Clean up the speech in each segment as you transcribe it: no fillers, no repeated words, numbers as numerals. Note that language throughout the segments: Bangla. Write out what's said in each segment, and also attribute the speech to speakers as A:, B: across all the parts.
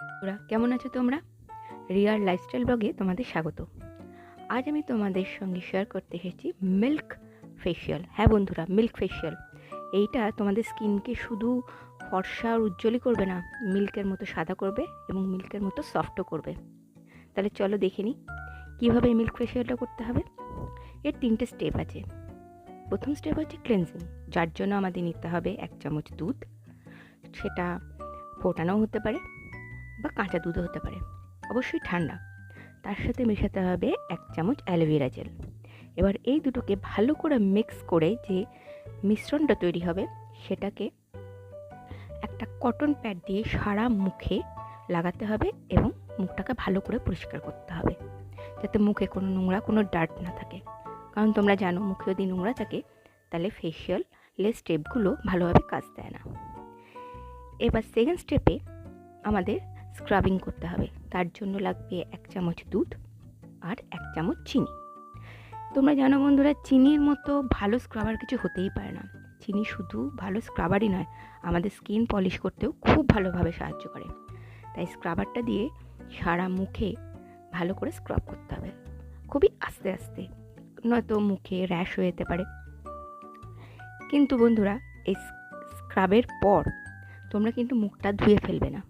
A: বন্ধুরা কেমন আছো তোমরা? রিয়ার লাইফস্টাইল ব্লগে তোমাদের স্বাগত। আজ আমি তোমাদের সঙ্গে শেয়ার করতে এসেছি মিল্ক ফেশিয়াল। হ্যাঁ বন্ধুরা, মিল্ক ফেশিয়াল এইটা তোমাদের স্কিনকে শুধু ফর্সা আর উজ্জ্বলই করবে না, মিল্কের মতো সাদা করবে এবং মিল্কের মতো সফটও করবে। তাহলে চলো দেখে নিই কীভাবে এই মিল্ক ফেশিয়ালটা করতে হবে। এর 3টে স্টেপ আছে। প্রথম স্টেপ হচ্ছে ক্লেনজিং, যার জন্য আমাদের নিতে হবে 1 চামচ দুধ। সেটা ফোটানো হতে পারে বা কাঁচা দুধও হতে পারে, অবশ্যই ঠান্ডা। তার সাথে মেশাতে হবে 1 চামচ অ্যালোভেরা জেল। এবার এই দুটোকে ভালো করে মিক্স করে যে মিশ্রণটা তৈরি হবে সেটাকে একটা কটন প্যাড দিয়ে সারা মুখে লাগাতে হবে এবং মুখটাকে ভালো করে পরিষ্কার করতে হবে, যাতে মুখে কোনো নোংরা, কোনো ডার্ট না থাকে। কারণ তোমরা জানো, মুখে যদি নোংরা থাকে তাহলে ফেশিয়ালের স্টেপগুলো ভালোভাবে কাজ দেয় না। এবার সেকেন্ড স্টেপে আমাদের স্ক্রাবিং করতে হবে। তার জন্য লাগবে 1 চামচ দুধ আর 1 চামচ চিনি। তোমরা জানো বন্ধুরা, চিনির মতো ভালো স্ক্রাবার কিছু হতেই পারে না। চিনি শুধু ভালো স্ক্রাবারই নয়, আমাদের স্কিন পলিশ করতেও খুব ভালোভাবে সাহায্য করে। তাই স্ক্রাবারটা দিয়ে সারা মুখে ভালো করে স্ক্রাব করতে হবে, খুবই আস্তে আস্তে, নয়তো মুখে র্যাশ হয়ে যেতে পারে। কিন্তু বন্ধুরা, এই স্ক্রাবের পর তোমরা কিন্তু মুখটা ধুয়ে ফেলবে না।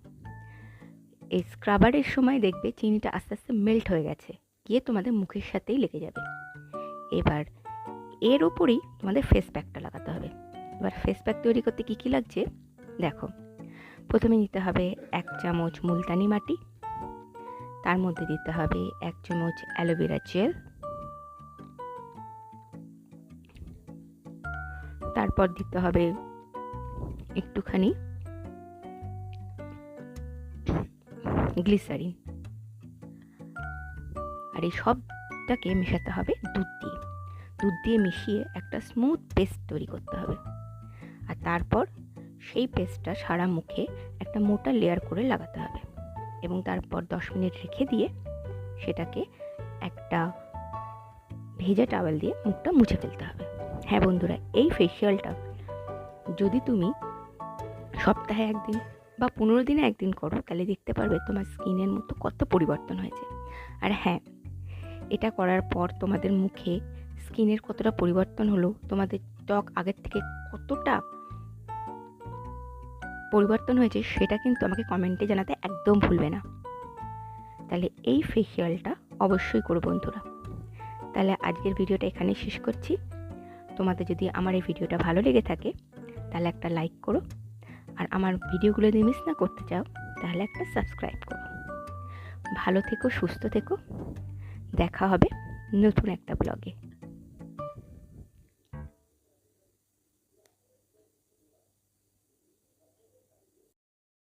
A: এই স্ক্রাবারের সময় দেখবে চিনিটা আস্তে আস্তে মেল্ট হয়ে গেছে, গিয়ে তোমাদের মুখের সাথেই লেগে যাবে। এবার এর ওপরেই তোমাদের ফেস প্যাকটা লাগাতে হবে। এবার ফেস প্যাক তৈরি করতে কী কী লাগছে দেখো। প্রথমে নিতে হবে 1 চামচ মুলতানি মাটি, তার মধ্যে দিতে হবে 1 চামচ অ্যালোভেরা জেল, তারপর দিতে হবে একটুখানি গ্লিসারিন। আর এই সবটাকে মেশাতে হবে দুধ দিয়ে মিশিয়ে একটা স্মুথ পেস্ট তৈরি করতে হবে। আর তারপর সেই পেস্টটা সারা মুখে একটা মোটা লেয়ার করে লাগাতে হবে এবং তারপর 10 মিনিট রেখে দিয়ে সেটাকে একটা ভেজা টাওয়েল দিয়ে মুখটা মুছে ফেলতে হবে। হ্যাঁ বন্ধুরা, এই ফেশিয়ালটা যদি তুমি সপ্তাহে 1 দিন বা 15 দিনে 1 দিন করো, তাহলে দেখতে পারবে তোমার স্কিনের মতো কত পরিবর্তন হয়েছে। আর হ্যাঁ, এটা করার পর তোমাদের মুখে স্কিনের কতটা পরিবর্তন হলো, তোমাদের ত্বক আগের থেকে কতটা পরিবর্তন হয়েছে, সেটা কিন্তু আমাকে কমেন্টে জানাতে একদম ভুলবে না। তাহলে এই ফেশিয়ালটা অবশ্যই করো বন্ধুরা। তাহলে আজকের ভিডিওটা এখানে শেষ করছি। তোমাদের যদি আমার এই ভিডিওটা ভালো লেগে থাকে তাহলে একটা লাইক করো, আর আমার ভিডিওগুলো যদি মিস না করতে চাও তাহলে একটা সাবস্ক্রাইব করো। ভালো থেকো, সুস্থ থেকো, দেখা হবে নতুন একটা ব্লগে।